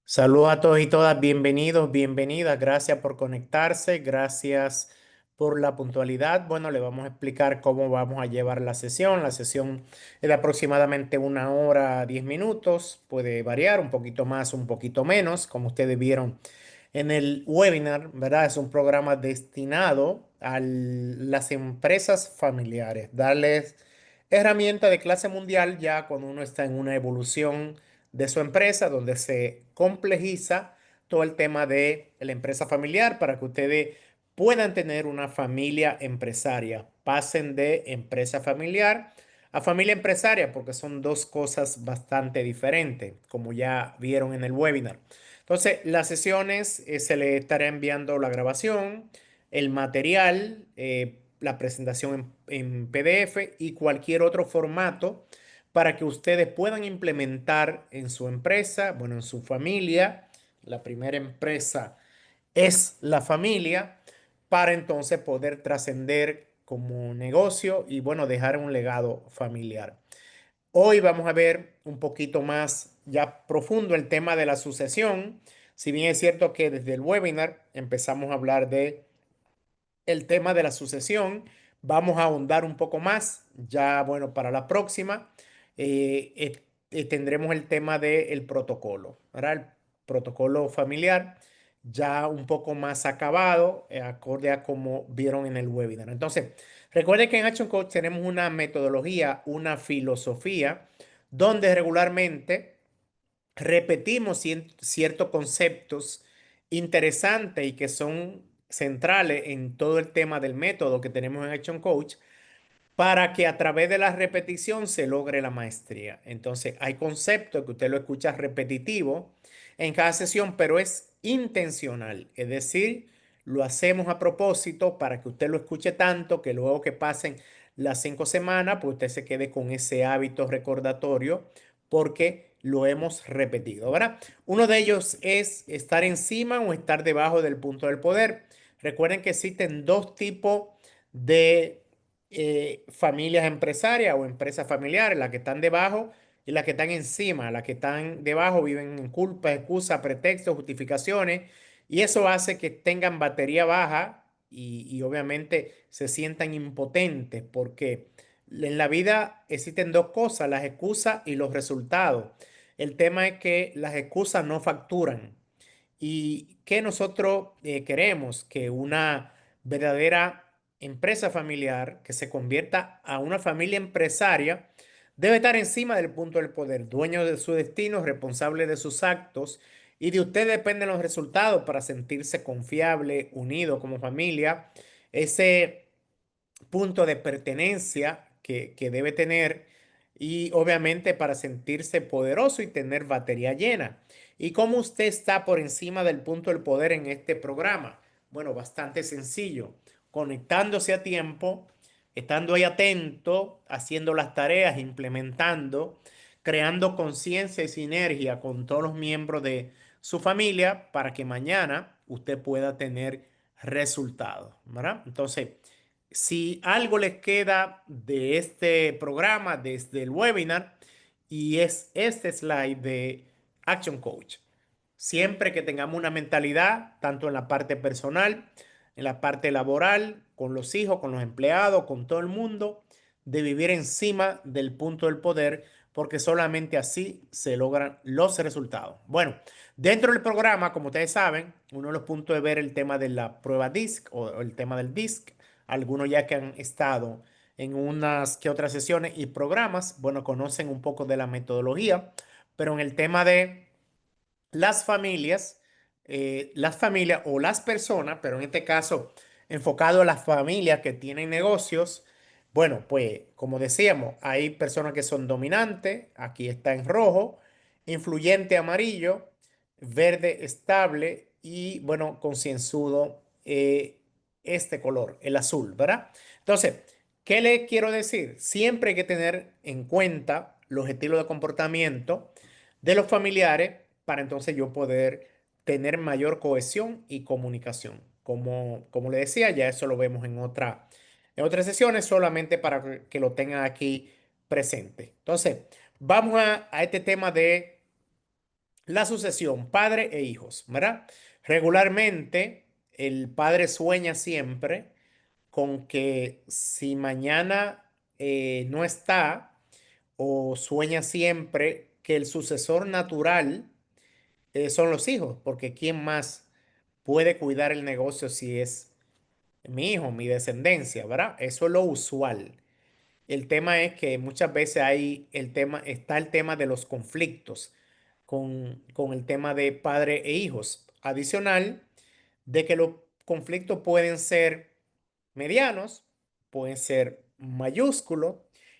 Saludos a todos y todas, bienvenidos, bienvenidas, gracias por conectarse, gracias por la puntualidad. Bueno, le vamos a explicar cómo vamos a llevar la sesión. La sesión es de aproximadamente 1 hora, 10 minutos, puede variar un poquito más, un poquito menos, como ustedes vieron en el webinar, ¿verdad? Es un programa destinado a las empresas familiares, darles herramienta de clase mundial ya cuando uno está en una evolución de su empresa, donde se complejiza todo el tema de la empresa familiar para que ustedes puedan tener una familia empresaria. Pasen de empresa familiar a familia empresaria, porque son dos cosas bastante diferentes, como ya vieron en el webinar. Entonces, las sesiones se le estará enviando la grabación, el material, la presentación en PDF y cualquier otro formato para que ustedes puedan implementar en su empresa, bueno, en su familia. La primera empresa es la familia para entonces poder trascender como negocio y bueno, dejar un legado familiar. Hoy vamos a ver un poquito más ya profundo el tema de la sucesión. Si bien es cierto que desde el webinar empezamos a hablar de el tema de la sucesión. Vamos a ahondar un poco más. Ya, bueno, para la próxima tendremos el tema del protocolo, ¿verdad? El protocolo familiar ya un poco más acabado, acorde a como vieron en el webinar. Entonces, recuerden que en Action Coach tenemos una metodología, una filosofía, donde regularmente repetimos ciertos conceptos interesantes y que son centrales en todo el tema del método que tenemos en Action Coach para que a través de la repetición se logre la maestría. Entonces, hay conceptos que usted lo escucha repetitivo en cada sesión, pero es intencional. Es decir, lo hacemos a propósito para que usted lo escuche tanto que luego que pasen las 5 semanas, pues usted se quede con ese hábito recordatorio porque lo hemos repetido, ¿verdad? Uno de ellos es estar encima o estar debajo del punto del poder. Recuerden que existen dos tipos de familias empresarias o empresas familiares, las que están debajo y las que están encima. Las que están debajo viven en culpa, excusas, pretextos, justificaciones, y eso hace que tengan batería baja y obviamente se sientan impotentes porque en la vida existen dos cosas, las excusas y los resultados. El tema es que las excusas no facturan. ¿Y qué nosotros queremos? Que una verdadera empresa familiar que se convierta a una familia empresaria debe estar encima del punto del poder, dueño de su destino, responsable de sus actos, y de usted dependen los resultados para sentirse confiable, unido como familia. Ese punto de pertenencia que debe tener y obviamente para sentirse poderoso y tener batería llena. ¿Y cómo usted está por encima del punto del poder en este programa? Bueno, bastante sencillo, conectándose a tiempo, estando ahí atento, haciendo las tareas, implementando, creando conciencia y sinergia con todos los miembros de su familia para que mañana usted pueda tener resultados, ¿verdad? Entonces, si algo les queda de este programa desde el webinar, y es este slide de Action Coach. Siempre que tengamos una mentalidad, tanto en la parte personal, en la parte laboral, con los hijos, con los empleados, con todo el mundo, de vivir encima del punto del poder, porque solamente así se logran los resultados. Bueno, dentro del programa, como ustedes saben, uno de los puntos es ver el tema de la prueba DISC o el tema del DISC. Algunos ya que han estado en unas que otras sesiones y programas, bueno, conocen un poco de la metodología, pero en el tema de las familias o las personas, pero en este caso enfocado a las familias que tienen negocios, bueno, pues como decíamos, hay personas que son dominantes, aquí está en rojo, influyente amarillo, verde estable y bueno, concienzudo este color, el azul, ¿verdad? Entonces, ¿qué le quiero decir? Siempre hay que tener en cuenta los estilos de comportamiento de los familiares para entonces yo poder tener mayor cohesión y comunicación. Como le decía, ya eso lo vemos en otras sesiones, solamente para que lo tengan aquí presente. Entonces, vamos a este tema de La sucesión, padre e hijos, ¿verdad? Regularmente, el padre sueña siempre con que si mañana no está, o sueña siempre que el sucesor natural son los hijos, porque ¿quién más puede cuidar el negocio si es mi hijo, mi descendencia, ¿verdad? Eso es lo usual. El tema es que muchas veces está el tema de los conflictos con el tema de padre e hijos. Adicional de que los conflictos pueden ser medianos, pueden ser mayúsculos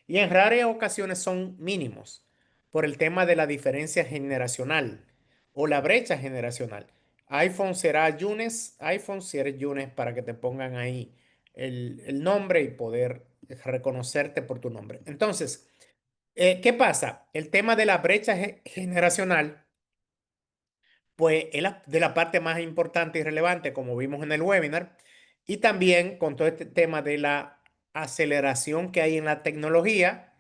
y en raras ocasiones son mínimos por el tema de la diferencia generacional o la brecha generacional. iPhone será Yunes, iPhone si eres Yunes para que te pongan ahí el nombre y poder reconocerte por tu nombre. Entonces, ¿qué pasa? El tema de la brecha generacional pues es de la parte más importante y relevante, como vimos en el webinar, y también con todo este tema de la aceleración que hay en la tecnología,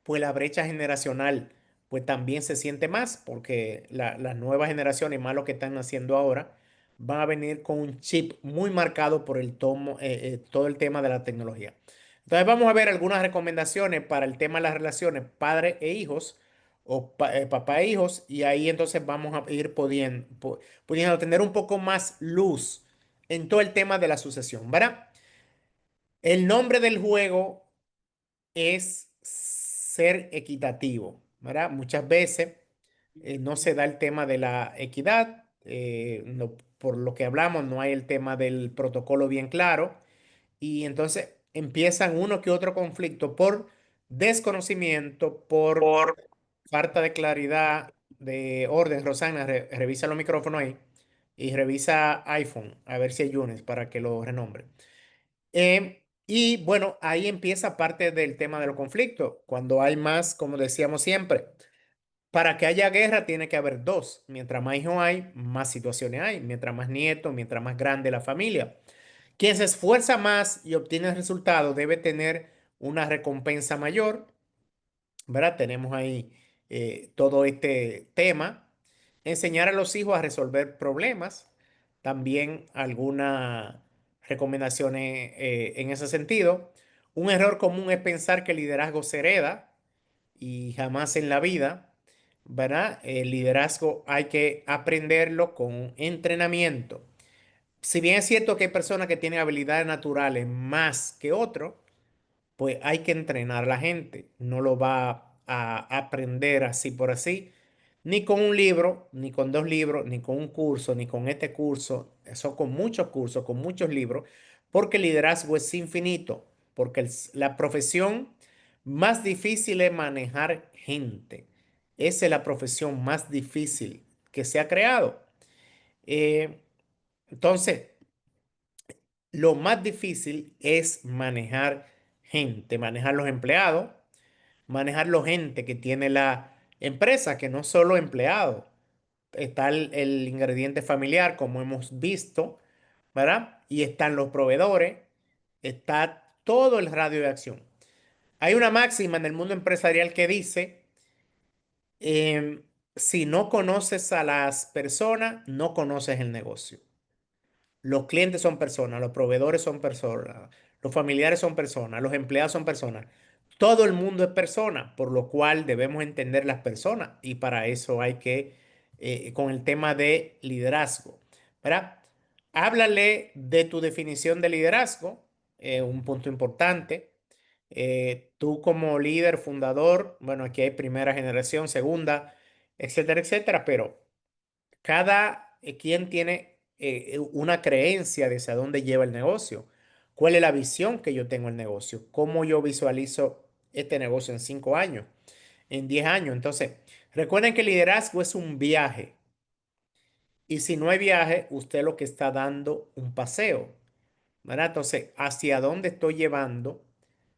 pues la brecha generacional, pues también se siente más, porque las nuevas generaciones, más lo que están haciendo ahora, van a venir con un chip muy marcado por todo el tema de la tecnología. Entonces vamos a ver algunas recomendaciones para el tema de las relaciones padre e hijos o papá e hijos, y ahí entonces vamos a ir pudiendo tener un poco más luz en todo el tema de la sucesión, ¿verdad? El nombre del juego es ser equitativo, ¿verdad? Muchas veces no se da el tema de la equidad, por lo que hablamos, no hay el tema del protocolo bien claro, y entonces empiezan uno que otro conflicto por desconocimiento, por Por falta de claridad, de orden. Rosana, revisa los micrófonos ahí y revisa iPhone, a ver si hay Yunes para que lo renombre. Y bueno, ahí empieza parte del tema de los conflictos. Cuando hay más, como decíamos siempre, para que haya guerra tiene que haber dos. Mientras más hijos hay, más situaciones hay. Mientras más nietos, mientras más grande la familia. Quien se esfuerza más y obtiene el resultado debe tener una recompensa mayor, ¿verdad? Tenemos ahí todo este tema. Enseñar a los hijos a resolver problemas. También algunas recomendaciones en ese sentido. Un error común es pensar que el liderazgo se hereda y jamás en la vida, ¿verdad? El liderazgo hay que aprenderlo con entrenamiento. Si bien es cierto que hay personas que tienen habilidades naturales más que otros, pues hay que entrenar a la gente. No lo va a aprender así por así, ni con un libro, ni con dos libros, ni con un curso, ni con este curso. Eso con muchos cursos, con muchos libros, porque el liderazgo es infinito, porque la profesión más difícil es manejar gente. Esa es la profesión más difícil que se ha creado. Eh, entonces, lo más difícil es manejar gente, manejar los empleados, manejar la gente que tiene la empresa, que no solo empleados. Está el ingrediente familiar, como hemos visto, ¿verdad? Y están los proveedores, está todo el radio de acción. Hay una máxima en el mundo empresarial que dice, si no conoces a las personas, no conoces el negocio. Los clientes son personas, los proveedores son personas, los familiares son personas, los empleados son personas. Todo el mundo es persona, por lo cual debemos entender las personas y para eso hay que, con el tema de liderazgo, ¿verdad? Háblale de tu definición de liderazgo, un punto importante. Tú como líder, fundador, bueno, aquí hay primera generación, segunda, etcétera, etcétera, pero cada quien tiene una creencia de hacia dónde lleva el negocio. ¿Cuál es la visión que yo tengo el negocio? ¿Cómo yo visualizo este negocio en 5 años, en 10 años? Entonces, recuerden que el liderazgo es un viaje. Y si no hay viaje, usted lo que está dando un paseo, ¿verdad? Entonces, ¿hacia dónde estoy llevando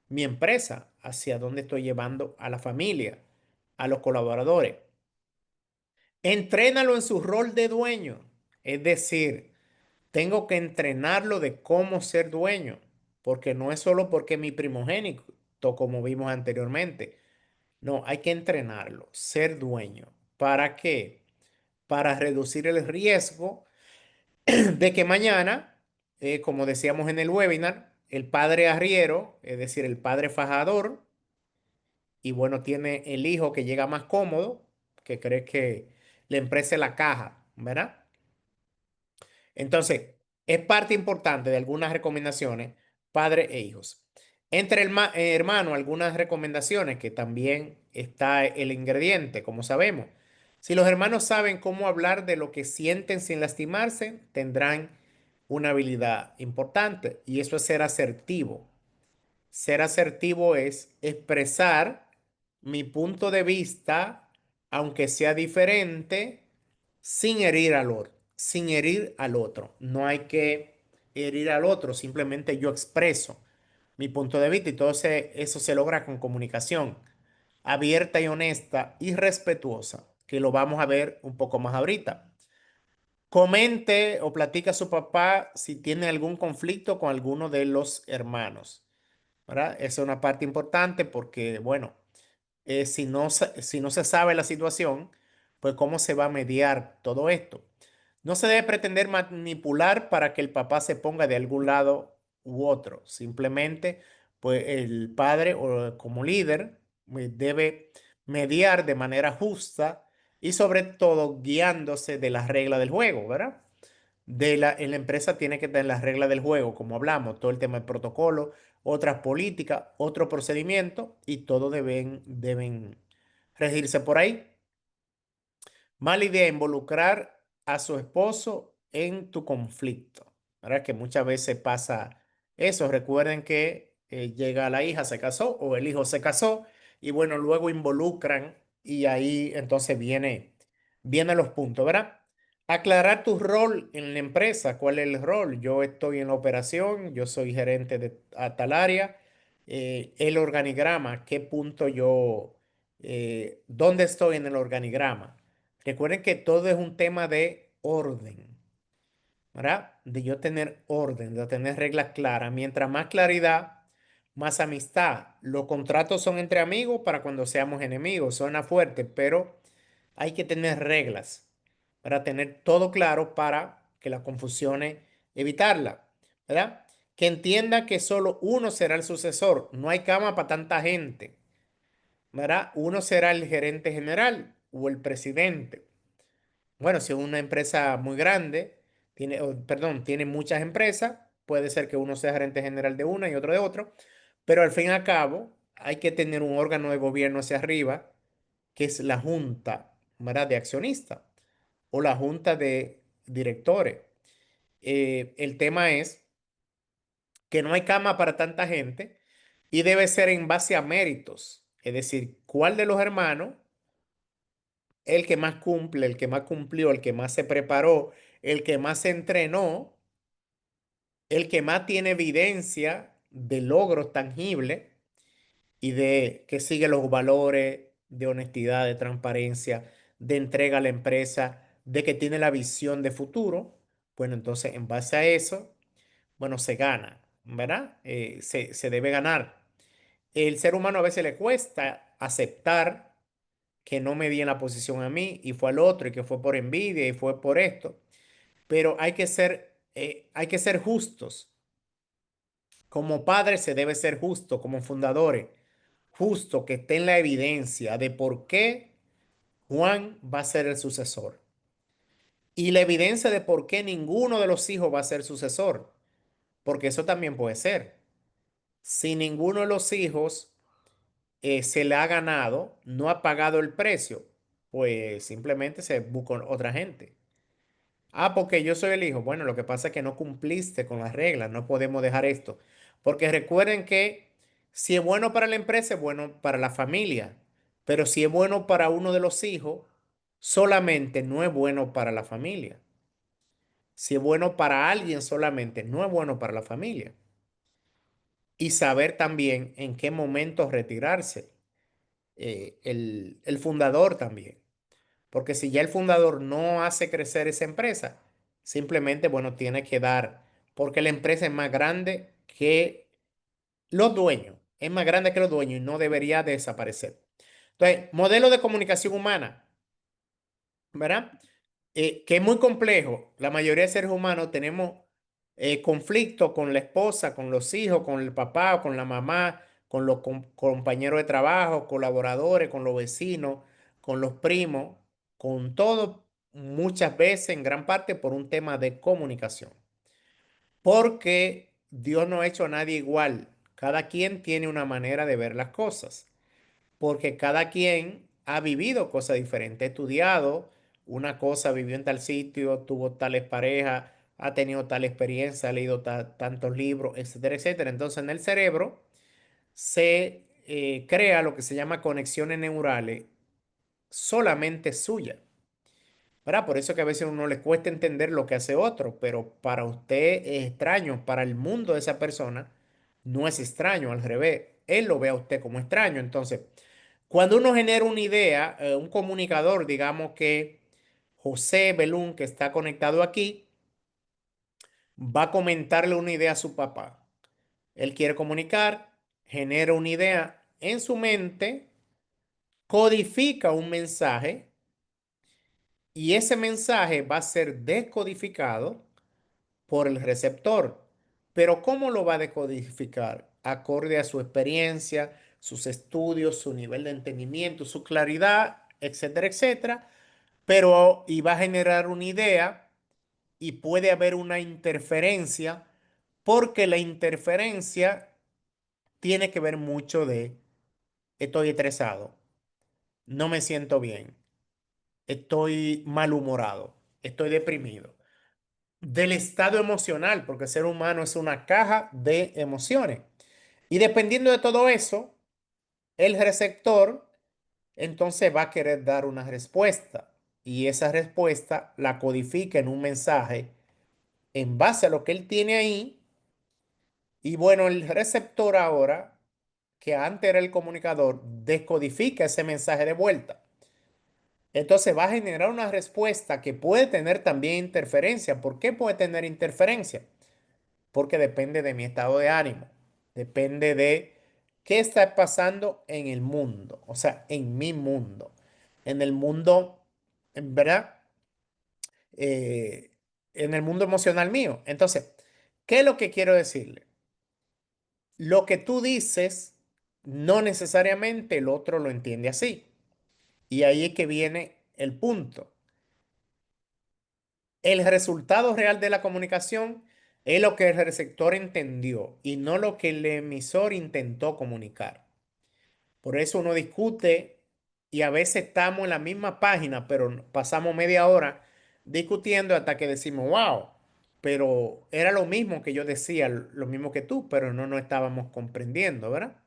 mi empresa? ¿Hacia dónde estoy llevando a la familia, a los colaboradores? Entrénalo en su rol de dueño. Es decir, tengo que entrenarlo de cómo ser dueño, porque no es solo porque es mi primogénito, como vimos anteriormente. No, hay que entrenarlo, ser dueño. ¿Para qué? para reducir el riesgo de que mañana, como decíamos en el webinar, el padre arriero, es decir, el padre fajador, y bueno, tiene el hijo que llega más cómodo, que cree que la empresa es la caja, ¿verdad? Entonces, es parte importante de algunas recomendaciones, padre e hijos. Entre hermano, algunas recomendaciones que también está el ingrediente, como sabemos. Si los hermanos saben cómo hablar de lo que sienten sin lastimarse, tendrán una habilidad importante y eso es ser asertivo. Ser asertivo es expresar mi punto de vista, aunque sea diferente, sin herir al otro, sin herir al otro. No hay que herir al otro, simplemente yo expreso mi punto de vista y eso se logra con comunicación abierta y honesta y respetuosa, que lo vamos a ver un poco más ahorita. Comente o platique a su papá si tiene algún conflicto con alguno de los hermanos, ¿verdad? Esa es una parte importante porque, bueno, si no se sabe la situación, pues cómo se va a mediar todo esto. No se debe pretender manipular para que el papá se ponga de algún lado u otro. Simplemente, pues el padre o como líder debe mediar de manera justa y sobre todo guiándose de las reglas del juego, ¿verdad? En la empresa tiene que tener las reglas del juego, como hablamos, todo el tema del protocolo, otras políticas, otro procedimiento y todo deben regirse por ahí. Mala idea involucrar a su esposo en tu conflicto, ¿verdad? Que muchas veces pasa eso. Recuerden que llega la hija, se casó o el hijo se casó y bueno, luego involucran y ahí entonces vienen los puntos, ¿verdad? Aclarar tu rol en la empresa. ¿Cuál es el rol? Yo estoy en la operación, yo soy gerente de a tal área. El organigrama, ¿qué punto dónde estoy en el organigrama? Recuerden que todo es un tema de orden, ¿verdad? De yo tener orden, de tener reglas claras. Mientras más claridad, más amistad. Los contratos son entre amigos para cuando seamos enemigos. Suena fuerte, pero hay que tener reglas para tener todo claro para que las confusiones evitarla, ¿verdad? Que entienda que solo uno será el sucesor. No hay cama para tanta gente, ¿verdad? Uno será el gerente general o el presidente. Bueno, si es una empresa muy grande, perdón, tiene muchas empresas, puede ser que uno sea gerente general de una y otro de otro, pero al fin y al cabo hay que tener un órgano de gobierno hacia arriba, que es la junta, ¿verdad? De accionistas o la junta de directores. El tema es que no hay cama para tanta gente y debe ser en base a méritos, es decir, cuál de los hermanos el que más cumple, el que más cumplió, el que más se preparó, el que más se entrenó, el que más tiene evidencia de logros tangibles y de que sigue los valores de honestidad, de transparencia, de entrega a la empresa, de que tiene la visión de futuro. Bueno, entonces en base a eso, bueno, se gana, ¿verdad? Se debe ganar. El ser humano a veces le cuesta aceptar que no me di en la posición a mí y fue al otro y que fue por envidia y fue por esto. Pero hay que ser justos. Como padre se debe ser justo, como fundadores, justo que esté en la evidencia de por qué Juan va a ser el sucesor. Y la evidencia de por qué ninguno de los hijos va a ser sucesor. Porque eso también puede ser. Si ninguno de los hijos se le ha ganado, no ha pagado el precio, pues simplemente se busca otra gente. Ah, porque yo soy el hijo. Bueno, lo que pasa es que no cumpliste con las reglas, no podemos dejar esto. Porque recuerden que si es bueno para la empresa, es bueno para la familia. Pero si es bueno para uno de los hijos, solamente no es bueno para la familia. Si es bueno para alguien solamente, no es bueno para la familia. Y saber también en qué momento retirarse. El fundador también. Porque si ya el fundador no hace crecer esa empresa, simplemente, bueno, tiene que dar, porque la empresa es más grande que los dueños, es más grande que los dueños y no debería desaparecer. Entonces, modelo de comunicación humana, ¿verdad? que es muy complejo. La mayoría de seres humanos tenemos conflicto con la esposa, con los hijos, con el papá, con la mamá, con los compañeros de trabajo, colaboradores, con los vecinos, con los primos, con todo, muchas veces, en gran parte, por un tema de comunicación. Porque Dios no ha hecho a nadie igual. Cada quien tiene una manera de ver las cosas porque cada quien ha vivido cosas diferentes, ha estudiado una cosa, vivió en tal sitio, tuvo tales parejas, ha tenido tal experiencia, ha leído tantos libros, etcétera, etcétera. Entonces en el cerebro se crea lo que se llama conexiones neurales solamente suyas. ¿Verdad? Por eso que a veces a uno le cuesta entender lo que hace otro, pero para usted es extraño, para el mundo de esa persona no es extraño, al revés, él lo ve a usted como extraño. Entonces, cuando uno genera una idea, un comunicador, digamos que José Belún, que está conectado aquí, va a comentarle una idea a su papá. Él quiere comunicar, genera una idea en su mente, codifica un mensaje y ese mensaje va a ser descodificado por el receptor. Pero ¿cómo lo va a decodificar? Acorde a su experiencia, sus estudios, su nivel de entendimiento, su claridad, etcétera, etcétera. Pero y va a generar una idea y puede haber una interferencia porque la interferencia tiene que ver mucho de estoy estresado, no me siento bien, estoy malhumorado, estoy deprimido. Del estado emocional, porque el ser humano es una caja de emociones. Y dependiendo de todo eso, el receptor entonces va a querer dar una respuesta. Y esa respuesta la codifica en un mensaje en base a lo que él tiene ahí. Y bueno, el receptor ahora, que antes era el comunicador, descodifica ese mensaje de vuelta. Entonces va a generar una respuesta que puede tener también interferencia. ¿Por qué puede tener interferencia? Porque depende de mi estado de ánimo, depende de qué está pasando en el mundo, o sea, en mi mundo, en el mundo, en verdad, eh, en el mundo emocional mío. Entonces, ¿qué es lo que quiero decirle? Lo que tú dices, no necesariamente el otro lo entiende así. Y ahí es que viene el punto. El resultado real de la comunicación es lo que el receptor entendió y no lo que el emisor intentó comunicar. Por eso uno discute y a veces estamos en la misma página, pero pasamos media hora discutiendo hasta que decimos, wow, pero era lo mismo que yo decía, lo mismo que tú, pero no nos estábamos comprendiendo, ¿verdad?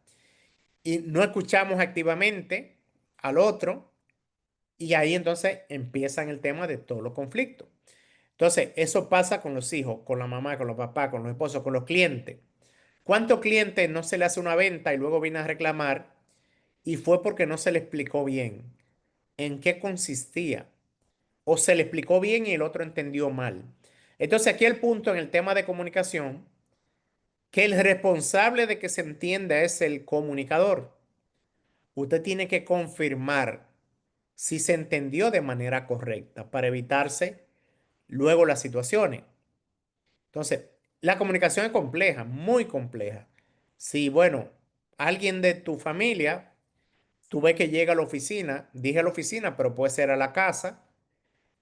Y no escuchamos activamente al otro y ahí entonces empiezan el tema de todos los conflictos. Entonces, eso pasa con los hijos, con la mamá, con los papás, con los esposos, con los clientes. ¿Cuántos clientes no se le hace una venta y luego viene a reclamar y fue porque no se le explicó bien en qué consistía? O se le explicó bien y el otro entendió mal. Entonces, aquí el punto en el tema de comunicación, que el responsable de que se entienda es el comunicador. Usted tiene que confirmar si se entendió de manera correcta para evitarse luego las situaciones. Entonces, la comunicación es compleja, muy compleja. Si, bueno, alguien de tu familia, tú ves que llega a la oficina, dije a la oficina, pero puede ser a la casa,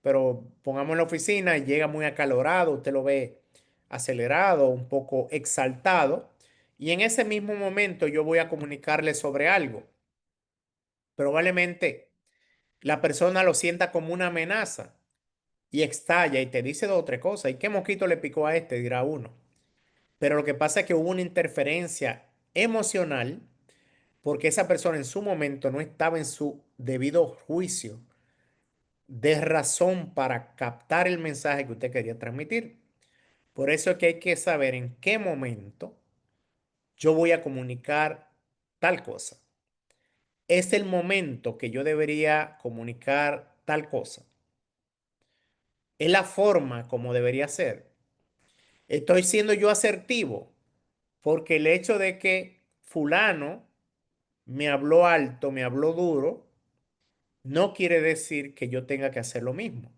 pero pongamos en la oficina y llega muy acalorado, usted lo ve acelerado, un poco exaltado, y en ese mismo momento yo voy a comunicarle sobre algo. Probablemente la persona lo sienta como una amenaza y estalla y te dice dos o tres cosas. ¿Y qué mosquito le picó a este? Dirá uno. Pero lo que pasa es que hubo una interferencia emocional porque esa persona en su momento no estaba en su debido juicio de razón para captar el mensaje que usted quería transmitir. Por eso es que hay que saber en qué momento yo voy a comunicar tal cosa. Es el momento que yo debería comunicar tal cosa. Es la forma como debería ser. Estoy siendo yo asertivo porque el hecho de que fulano me habló alto, me habló duro, no quiere decir que yo tenga que hacer lo mismo.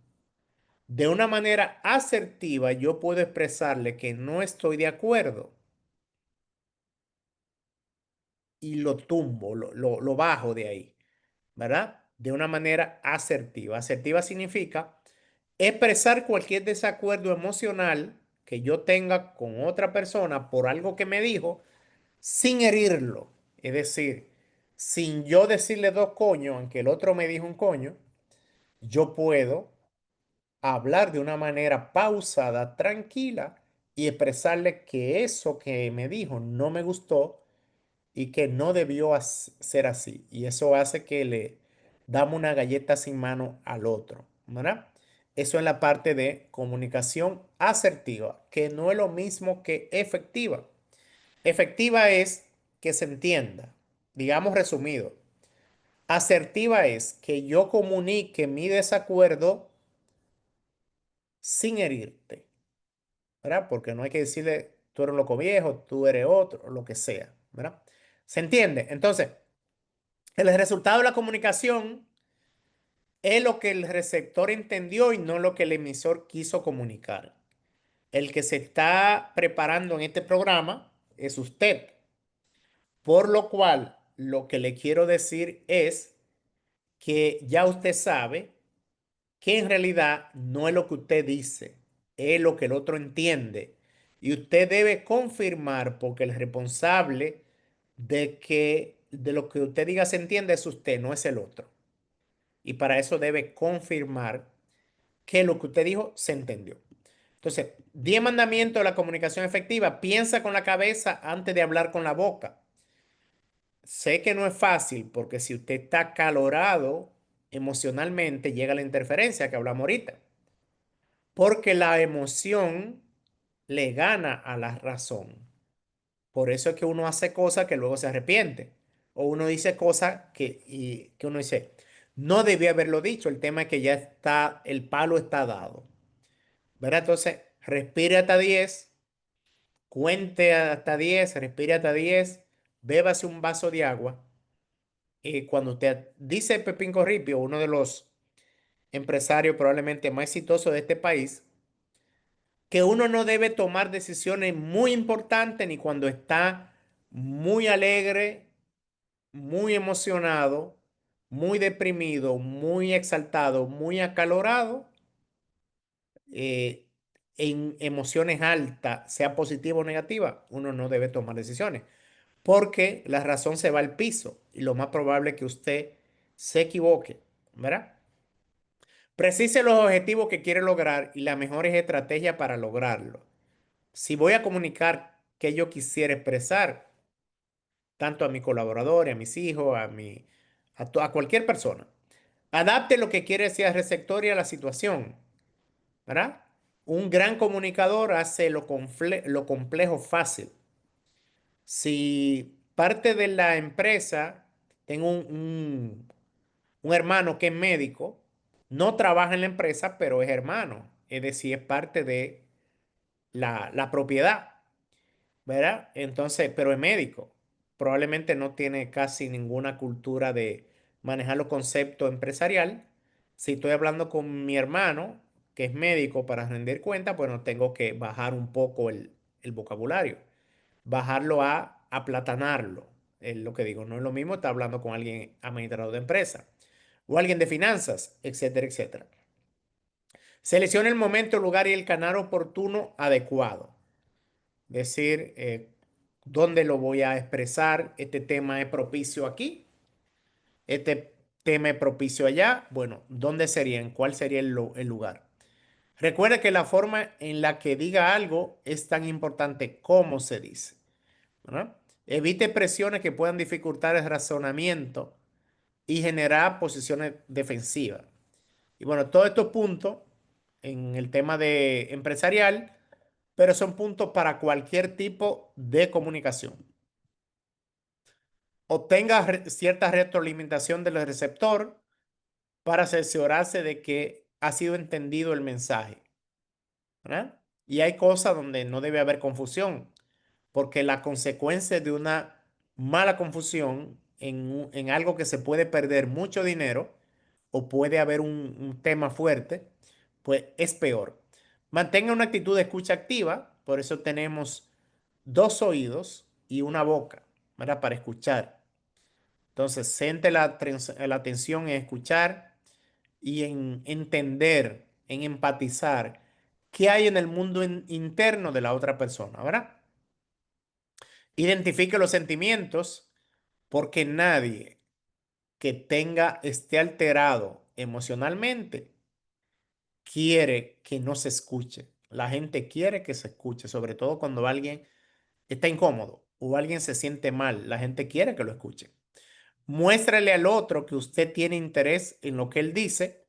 De una manera asertiva, yo puedo expresarle que no estoy de acuerdo y lo tumbo, lo bajo de ahí, ¿verdad? De una manera asertiva. Asertiva significa expresar cualquier desacuerdo emocional que yo tenga con otra persona por algo que me dijo sin herirlo. Es decir, sin yo decirle dos coños, aunque el otro me dijo un coño, yo puedo hablar de una manera pausada, tranquila y expresarle que eso que me dijo no me gustó y que no debió ser así. Y eso hace que le damos una galleta sin mano al otro, ¿verdad? Eso es la parte de comunicación asertiva, que no es lo mismo que efectiva. Efectiva es que se entienda, digamos resumido. Asertiva es que yo comunique mi desacuerdo sin herirte, ¿verdad? Porque no hay que decirle, tú eres un loco viejo, tú eres otro, lo que sea, ¿verdad? ¿Se entiende? Entonces, el resultado de la comunicación es lo que el receptor entendió y no lo que el emisor quiso comunicar. El que se está preparando en este programa es usted, por lo cual lo que le quiero decir es que ya usted sabe que en realidad no es lo que usted dice, es lo que el otro entiende. Y usted debe confirmar porque el responsable de que de lo que usted diga se entiende es usted, no es el otro. Y para eso debe confirmar que lo que usted dijo se entendió. Entonces, 10 mandamientos de la comunicación efectiva. Piensa con la cabeza antes de hablar con la boca. Sé que no es fácil porque si usted está acalorado emocionalmente, llega la interferencia que hablamos ahorita. Porque la emoción le gana a la razón. Por eso es que uno hace cosas que luego se arrepiente. O uno dice cosas que uno dice, no debía haberlo dicho. El tema es que ya está, el palo está dado. ¿Verdad? Entonces, respire hasta 10, cuente hasta 10, respire hasta 10, bébase un vaso de agua. Y cuando usted dice Pepín Corripio, uno de los empresarios probablemente más exitosos de este país, que uno no debe tomar decisiones muy importantes ni cuando está muy alegre, muy emocionado, muy deprimido, muy exaltado, muy acalorado, eh, en emociones altas, sea positiva o negativa, uno no debe tomar decisiones porque la razón se va al piso y lo más probable es que usted se equivoque, ¿verdad? Precise los objetivos que quiere lograr y las mejores estrategias para lograrlo. Si voy a comunicar que yo quisiera expresar, tanto a mi colaborador, a mis hijos, a cualquier persona, adapte lo que quiere decir al receptor y a la situación, ¿verdad? Un gran comunicador hace lo complejo fácil. Si parte de la empresa, tengo un hermano que es médico, no trabaja en la empresa, pero es hermano, es decir, es parte de la propiedad. ¿Verdad? Entonces, pero es médico. Probablemente no tiene casi ninguna cultura de manejar los conceptos empresarial. Si estoy hablando con mi hermano, que es médico, para rendir cuenta, pues no tengo que bajar un poco el vocabulario, bajarlo a aplatanarlo. Es lo que digo, no es lo mismo estar hablando con alguien administrador de empresa o alguien de finanzas, etcétera, etcétera. Seleccione el momento, el lugar y el canal oportuno adecuado. Decir dónde lo voy a expresar. Este tema es propicio aquí, este tema es propicio allá. Bueno, ¿dónde sería? ¿En cuál sería el lugar? Recuerde que la forma en la que diga algo es tan importante como se dice, ¿verdad? Evite expresiones que puedan dificultar el razonamiento y generar posiciones defensivas. Y bueno, todos estos puntos en el tema de empresarial, pero son puntos para cualquier tipo de comunicación. Obtenga cierta retroalimentación del receptor para cerciorarse de que ha sido entendido el mensaje, ¿verdad? Y hay cosas donde no debe haber confusión, porque la consecuencia de una mala confusión en algo que se puede perder mucho dinero o puede haber un tema fuerte, pues es peor. Mantenga una actitud de escucha activa, por eso tenemos dos oídos y una boca, ¿verdad? Para escuchar. Entonces, siente la atención en escuchar y en entender, en empatizar qué hay en el mundo interno de la otra persona, ¿verdad? Identifique los sentimientos porque nadie que esté alterado emocionalmente quiere que no se escuche. La gente quiere que se escuche, sobre todo cuando alguien está incómodo o alguien se siente mal. La gente quiere que lo escuche. Muéstrale al otro que usted tiene interés en lo que él dice.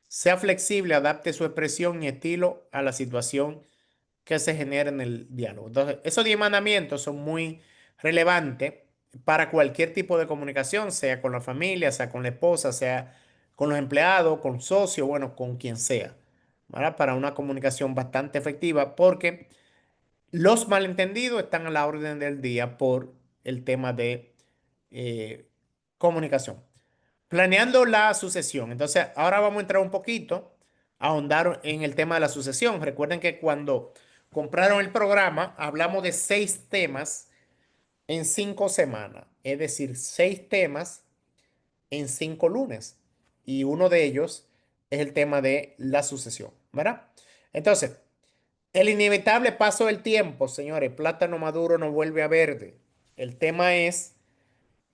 Sea flexible, adapte su expresión y estilo a la situación que se genera en el diálogo. Entonces, esos 10 mandamientos son muy relevantes para cualquier tipo de comunicación, sea con la familia, sea con la esposa, sea con los empleados, con socios, bueno, con quien sea, ¿verdad? Para una comunicación bastante efectiva, porque los malentendidos están a la orden del día por el tema de eh, comunicación. Planeando la sucesión. Entonces, ahora vamos a entrar un poquito a ahondar en el tema de la sucesión. Recuerden que cuando compraron el programa, hablamos de 6 temas en 5 semanas, es decir, 6 temas en 5 lunes. Y uno de ellos es el tema de la sucesión, ¿verdad? Entonces, el inevitable paso del tiempo, señores, plátano maduro no vuelve a verde. El tema es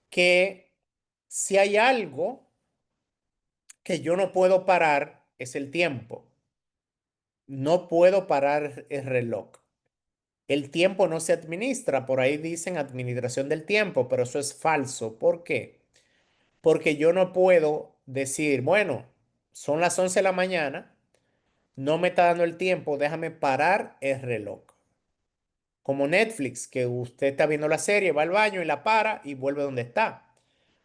que si hay algo que yo no puedo parar, es el tiempo. No puedo parar el reloj. El tiempo no se administra, por ahí dicen administración del tiempo, pero eso es falso. ¿Por qué? Porque yo no puedo decir, bueno, son las 11 de la mañana, no me está dando el tiempo, déjame parar el reloj. Como Netflix, que usted está viendo la serie, va al baño y la para y vuelve donde está.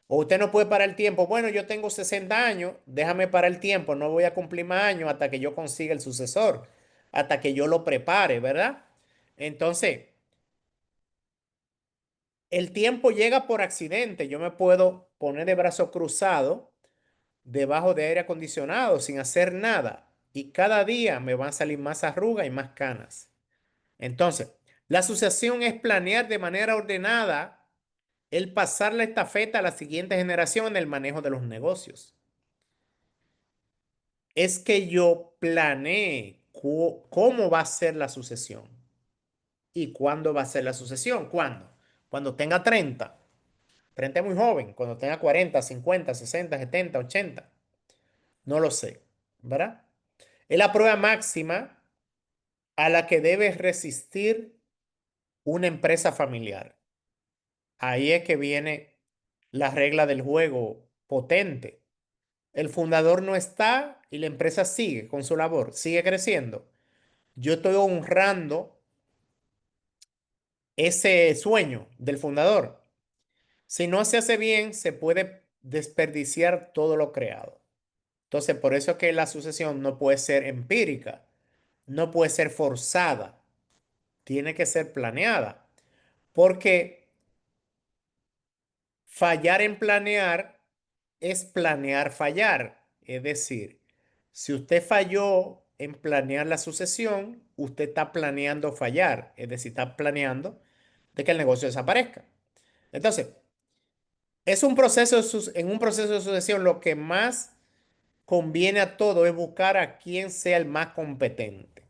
O usted no puede parar el tiempo. Bueno, yo tengo 60 años, déjame parar el tiempo, no voy a cumplir más años hasta que yo consiga el sucesor, hasta que yo lo prepare, ¿verdad? Entonces, el tiempo llega por accidente. Yo me puedo poner de brazo cruzado debajo de aire acondicionado sin hacer nada y cada día me van a salir más arrugas y más canas. Entonces, la sucesión es planear de manera ordenada el pasar la estafeta a la siguiente generación en el manejo de los negocios. Es que yo planeé cómo va a ser la sucesión y cuándo va a ser la sucesión. ¿Cuándo? Cuando tenga 30. 30 es muy joven. Cuando tenga 40, 50, 60, 70, 80. No lo sé, ¿verdad? Es la prueba máxima a la que debe resistir una empresa familiar. Ahí es que viene la regla del juego potente. El fundador no está y la empresa sigue con su labor, sigue creciendo. Yo estoy honrando ese sueño del fundador. Si no se hace bien, se puede desperdiciar todo lo creado. Entonces, por eso es que la sucesión no puede ser empírica, no puede ser forzada, tiene que ser planeada. Porque fallar en planear es planear fallar. Es decir, si usted falló en planear la sucesión, usted está planeando fallar. Es decir, está planeando de que el negocio desaparezca. Entonces, es un proceso en un proceso de sucesión lo que más conviene a todo es buscar a quien sea el más competente.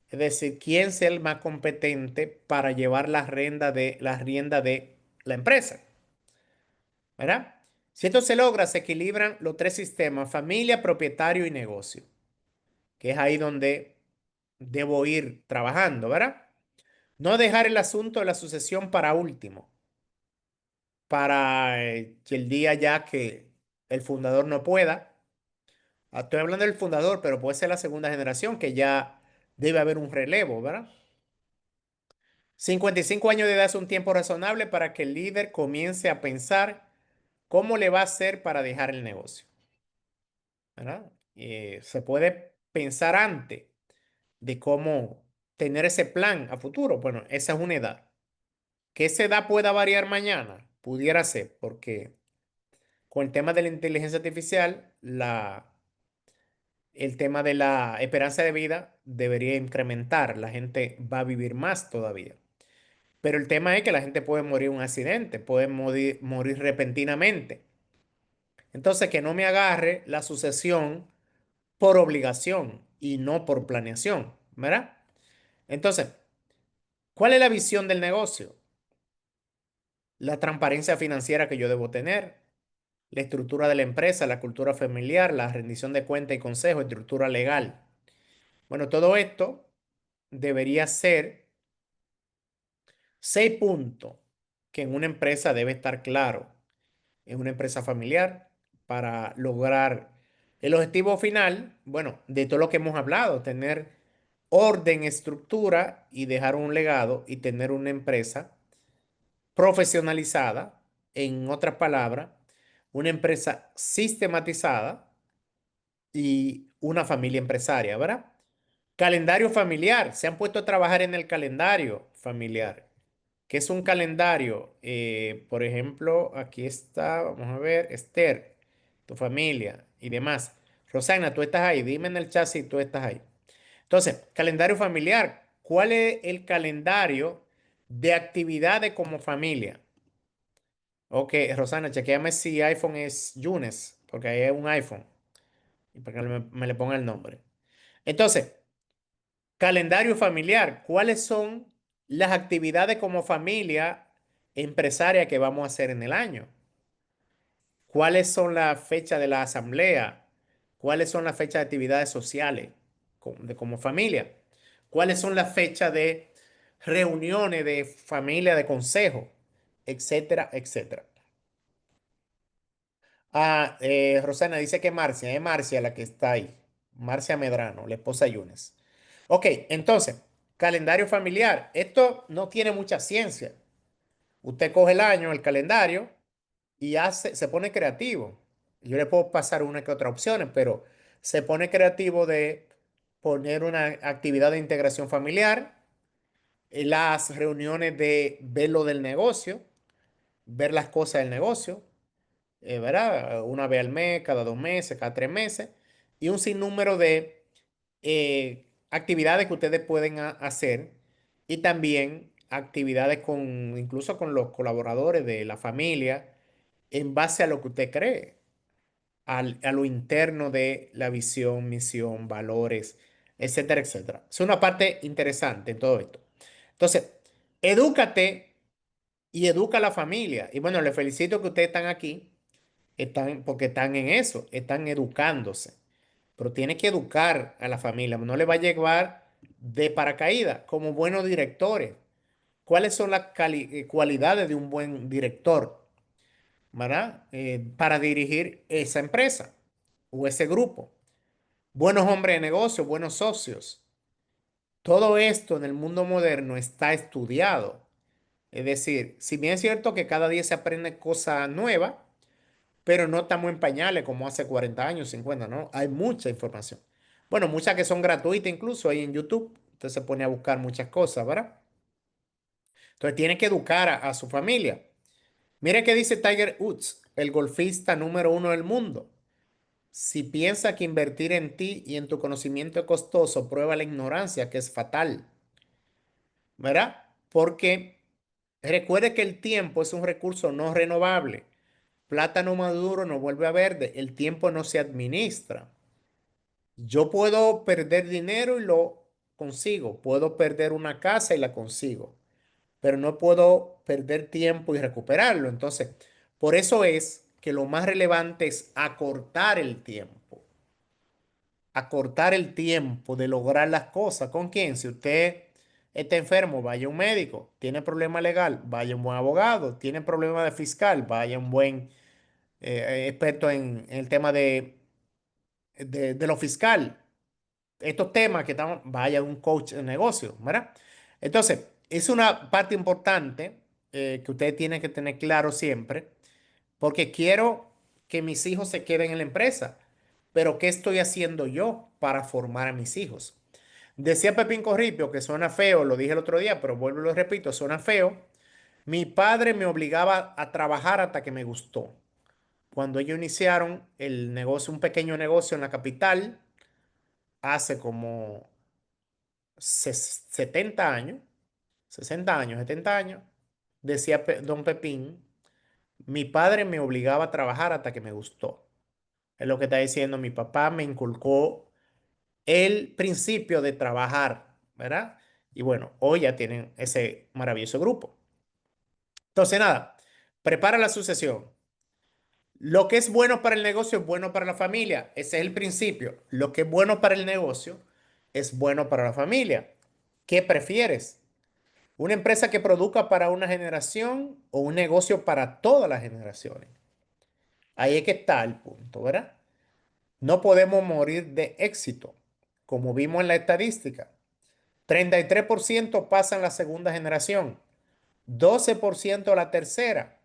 Es decir, quién sea el más competente para llevar la rienda de la empresa, ¿verdad? Si esto se logra, se equilibran los 3 sistemas, familia, propietario y negocio, que es ahí donde debo ir trabajando, ¿verdad? No dejar el asunto de la sucesión para último, para que el día ya que el fundador no pueda. Estoy hablando del fundador, pero puede ser la segunda generación que ya debe haber un relevo, ¿verdad? 55 años de edad es un tiempo razonable para que el líder comience a pensar cómo le va a hacer para dejar el negocio, ¿verdad? Se puede pensar antes de cómo tener ese plan a futuro. Bueno, esa es una edad. Que esa edad pueda variar mañana, pudiera ser, porque con el tema de la inteligencia artificial, el tema de la esperanza de vida debería incrementar. La gente va a vivir más todavía. Pero el tema es que la gente puede morir en un accidente, puede morir repentinamente. Entonces, que no me agarre la sucesión por obligación y no por planeación, ¿verdad? Entonces, ¿cuál es la visión del negocio? La transparencia financiera que yo debo tener, la estructura de la empresa, la cultura familiar, la rendición de cuentas y consejo, estructura legal. Bueno, todo esto debería ser 6 puntos que en una empresa debe estar claro, en una empresa familiar, para lograr el objetivo final, bueno, de todo lo que hemos hablado, tener orden, estructura y dejar un legado y tener una empresa profesionalizada, en otras palabras, una empresa sistematizada y una familia empresaria, ¿verdad? Calendario familiar. Se han puesto a trabajar en el calendario familiar. ¿Qué es un calendario? Por ejemplo, aquí está, vamos a ver, Esther, tu familia y demás. Rosana, tú estás ahí. Dime en el chat si tú estás ahí. Entonces, calendario familiar. ¿Cuál es el calendario de actividades como familia? Ok, Rosana, chequéame si iPhone es Yunes, porque ahí es un iPhone. Y para que me le ponga el nombre. Entonces, calendario familiar. ¿Cuáles son las actividades como familia empresaria que vamos a hacer en el año? ¿Cuáles son las fechas de la asamblea? ¿Cuáles son las fechas de actividades sociales como familia? ¿Cuáles son las fechas de reuniones de familia, de consejo? Etcétera, etcétera. Rosana dice que Marcia, es Marcia la que está ahí. Marcia Medrano, la esposa de Yunes. Ok, entonces, calendario familiar. Esto no tiene mucha ciencia. Usted coge el año, el calendario y se pone creativo. Yo le puedo pasar una que otra opciones, pero se pone creativo de poner una actividad de integración familiar, las reuniones de ver lo del negocio, ver las cosas del negocio, ¿verdad? Una vez al mes, cada 2 meses, cada 3 meses, y un sinnúmero de actividades que ustedes pueden hacer y también actividades incluso con los colaboradores de la familia en base a lo que usted cree, a lo interno de la visión, misión, valores, etcétera, etcétera. Es una parte interesante en todo esto. Entonces, edúcate y educa a la familia. Y bueno, les felicito que ustedes están aquí porque están en eso, están educándose. Pero tiene que educar a la familia, no le va a llevar de paracaídas como buenos directores. ¿Cuáles son las cualidades de un buen director, ¿verdad? Para dirigir esa empresa o ese grupo. Buenos hombres de negocio, buenos socios. Todo esto en el mundo moderno está estudiado. Es decir, si bien es cierto que cada día se aprende cosas nuevas, pero no estamos en pañales como hace 40 años, 50, ¿no? Hay mucha información. Bueno, muchas que son gratuitas incluso ahí en YouTube. Usted se pone a buscar muchas cosas, ¿verdad? Entonces tiene que educar a su familia. Mire qué dice Tiger Woods, el golfista número uno del mundo. Si piensa que invertir en ti y en tu conocimiento es costoso, prueba la ignorancia, que es fatal, ¿verdad? Porque recuerde que el tiempo es un recurso no renovable. Plátano maduro no vuelve a verde. El tiempo no se administra. Yo puedo perder dinero y lo consigo. Puedo perder una casa y la consigo. Pero no puedo perder tiempo y recuperarlo. Entonces, por eso es que lo más relevante es acortar el tiempo. Acortar el tiempo de lograr las cosas. ¿Con quién? Si usted está enfermo, vaya a un médico. Tiene problema legal, vaya a un buen abogado. Tiene problema de fiscal, vaya a un buen experto en el tema de lo fiscal. Estos temas que estamos, vaya un coach de negocio, ¿verdad? Entonces, es una parte importante que ustedes tienen que tener claro siempre, porque quiero que mis hijos se queden en la empresa, pero ¿qué estoy haciendo yo para formar a mis hijos? Decía Pepín Corripio, que suena feo, lo dije el otro día, pero vuelvo y lo repito, suena feo. Mi padre me obligaba a trabajar hasta que me gustó. Cuando ellos iniciaron el negocio, un pequeño negocio en la capital, hace como 70 años, 60 años, 70 años, decía don Pepín, mi padre me obligaba a trabajar hasta que me gustó. Es lo que está diciendo, mi papá me inculcó el principio de trabajar, ¿verdad? Y bueno, hoy ya tienen ese maravilloso grupo. Entonces, nada, prepara la sucesión. Lo que es bueno para el negocio es bueno para la familia. Ese es el principio. Lo que es bueno para el negocio es bueno para la familia. ¿Qué prefieres? ¿Una empresa que produzca para una generación o un negocio para todas las generaciones? Ahí es que está el punto, ¿verdad? No podemos morir de éxito, como vimos en la estadística. 33% pasan la segunda generación, 12% la tercera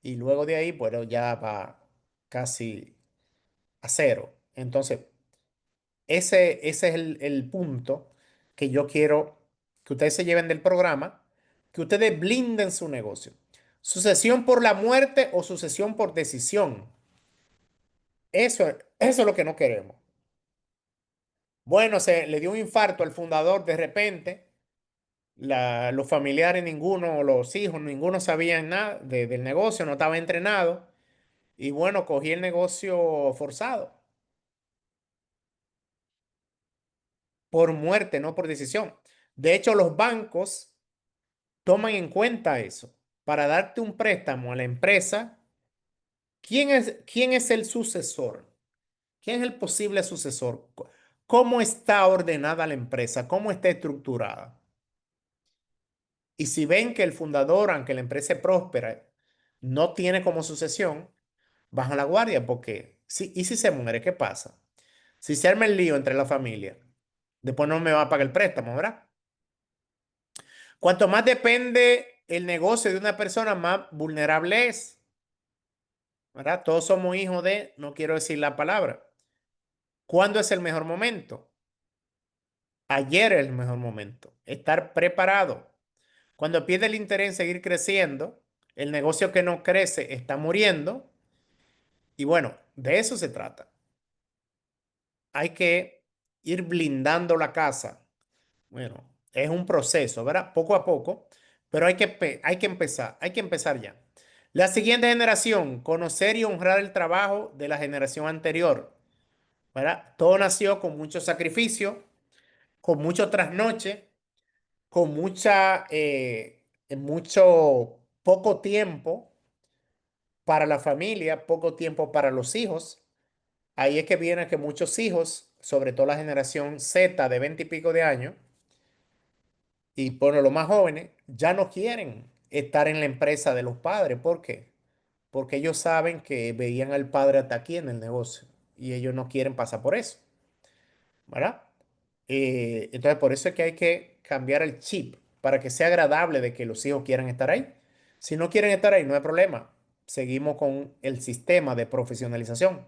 y luego de ahí, bueno, ya va casi a cero. Entonces, ese es el punto que yo quiero que ustedes se lleven del programa, que ustedes blinden su negocio. Sucesión por la muerte o sucesión por decisión. Eso es lo que no queremos. Bueno, se le dio un infarto al fundador de repente. Los familiares, ninguno, los hijos, ninguno sabían nada del negocio, no estaba entrenado. Y bueno, cogí el negocio forzado, por muerte, no por decisión. De hecho, los bancos toman en cuenta eso. Para darte un préstamo a la empresa, ¿quién es el sucesor? ¿Quién es el posible sucesor? ¿Cómo está ordenada la empresa? ¿Cómo está estructurada? Y si ven que el fundador, aunque la empresa es próspera, no tiene como sucesión, bajan la guardia porque, ¿y si se muere, qué pasa? Si se arma el lío entre la familia, después no me va a pagar el préstamo, ¿verdad? Cuanto más depende el negocio de una persona, más vulnerable es, ¿verdad? Todos somos hijos de, no quiero decir la palabra. ¿Cuándo es el mejor momento? Ayer es el mejor momento. Estar preparado. Cuando pierde el interés en seguir creciendo, el negocio que no crece está muriendo. Y bueno, de eso se trata. Hay que ir blindando la casa. Bueno, es un proceso, ¿verdad? Poco a poco, pero hay que empezar ya. La siguiente generación, conocer y honrar el trabajo de la generación anterior, ¿verdad? Todo nació con mucho sacrificio, con mucho trasnoche, con mucho poco tiempo para la familia, poco tiempo para los hijos. Ahí es que viene que muchos hijos, sobre todo la generación Z de 20 y pico de años, y por los más jóvenes, ya no quieren estar en la empresa de los padres. ¿Por qué? Porque ellos saben que veían al padre hasta aquí en el negocio y ellos no quieren pasar por eso, ¿verdad? Entonces, por eso es que hay que cambiar el chip para que sea agradable de que los hijos quieran estar ahí. Si no quieren estar ahí, no hay problema. Seguimos con el sistema de profesionalización.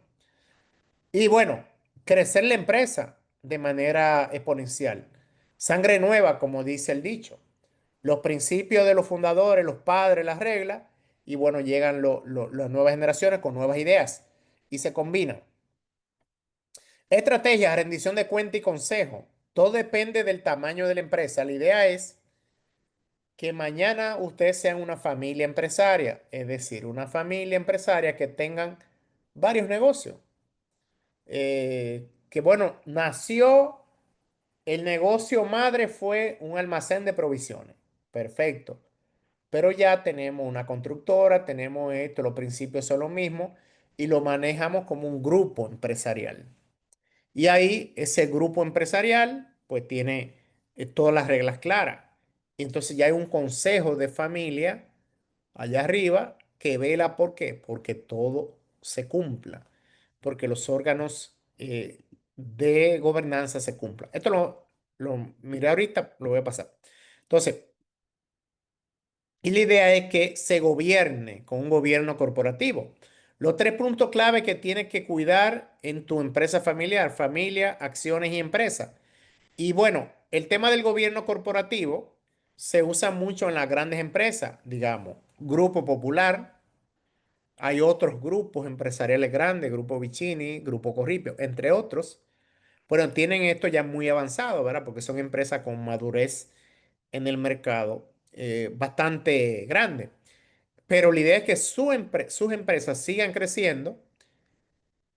Y bueno, crecer la empresa de manera exponencial. Sangre nueva, como dice el dicho. Los principios de los fundadores, los padres, las reglas, y bueno, llegan las nuevas generaciones con nuevas ideas y se combinan. Estrategia, rendición de cuenta y consejo. Todo depende del tamaño de la empresa. La idea es que mañana ustedes sean una familia empresaria, es decir, una familia empresaria que tengan varios negocios. Que bueno, nació, el negocio madre fue un almacén de provisiones. Perfecto. Pero ya tenemos una constructora, tenemos esto, los principios son los mismos y lo manejamos como un grupo empresarial. Y ahí ese grupo empresarial pues tiene todas las reglas claras. Entonces ya hay un consejo de familia allá arriba que vela por qué, porque todo se cumpla, porque los órganos de gobernanza se cumplan. Esto lo miré ahorita, lo voy a pasar. Entonces, y la idea es que se gobierne con un gobierno corporativo. Los tres puntos clave que tienes que cuidar en tu empresa familiar, familia, acciones y empresa. Y bueno, el tema del gobierno corporativo se usa mucho en las grandes empresas, digamos, Grupo Popular. Hay otros grupos empresariales grandes, Grupo Vicini, Grupo Corripio, entre otros. Bueno, tienen esto ya muy avanzado, ¿verdad? Porque son empresas con madurez en el mercado bastante grande. Pero la idea es que sus empresas sigan creciendo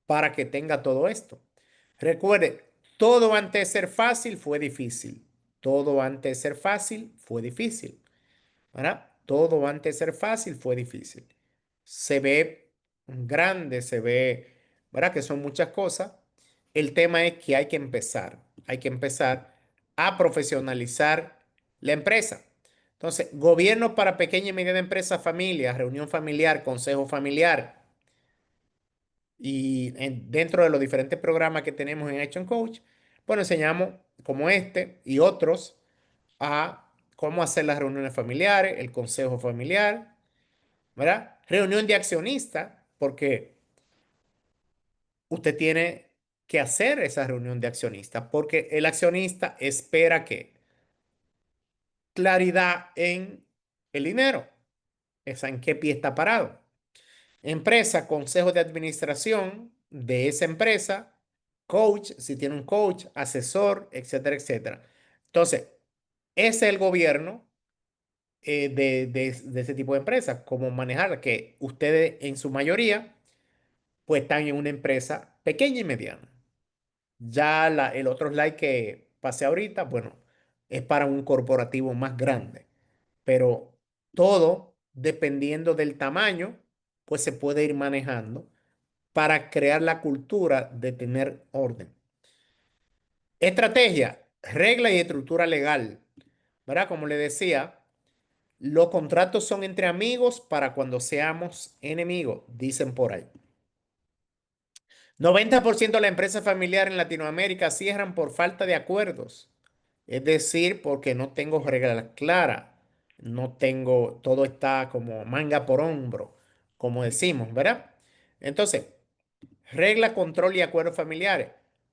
para que tenga todo esto. Recuerde, todo antes de ser fácil fue difícil. Todo antes de ser fácil fue difícil. ¿Verdad? Todo antes de ser fácil fue difícil. Se ve grande, se ve, ¿verdad? Que son muchas cosas. El tema es que hay que empezar a profesionalizar la empresa. Entonces, gobierno para pequeña y mediana empresa, familia, reunión familiar, consejo familiar. Y dentro de los diferentes programas que tenemos en Action Coach, bueno, enseñamos como este y otros a cómo hacer las reuniones familiares, el consejo familiar, ¿verdad? Reunión de accionistas, porque usted tiene que hacer esa reunión de accionistas, porque el accionista espera que claridad en el dinero, esa en qué pie está parado. Empresa, consejo de administración de esa empresa, coach, si tiene un coach, asesor, etcétera, etcétera. Entonces, ese es el gobierno de ese tipo de empresas, cómo manejar que ustedes en su mayoría pues están en una empresa pequeña y mediana. Ya el otro slide que pasé ahorita, bueno, es para un corporativo más grande, pero todo dependiendo del tamaño, pues se puede ir manejando para crear la cultura de tener orden. Estrategia, regla y estructura legal, ¿verdad? Como le decía, los contratos son entre amigos para cuando seamos enemigos, dicen por ahí. 90% de las empresas familiares en Latinoamérica cierran por falta de acuerdos. Es decir, porque no tengo reglas claras. No tengo, todo está como manga por hombro, como decimos, ¿verdad? Entonces, regla, control y acuerdos familiares.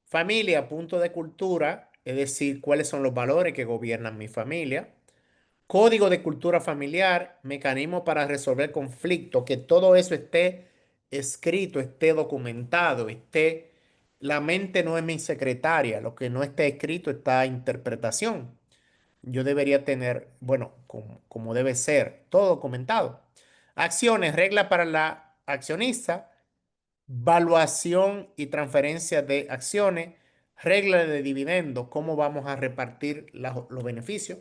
Familia, punto de cultura, es decir, cuáles son los valores que gobiernan mi familia. Código de cultura familiar, mecanismo para resolver conflictos, que todo eso esté escrito, esté documentado, esté... La mente no es mi secretaria, lo que no esté escrito está a interpretación. Yo debería tener, bueno, como debe ser, todo documentado. Acciones, regla para la accionista, valuación y transferencia de acciones, regla de dividendos, cómo vamos a repartir los beneficios,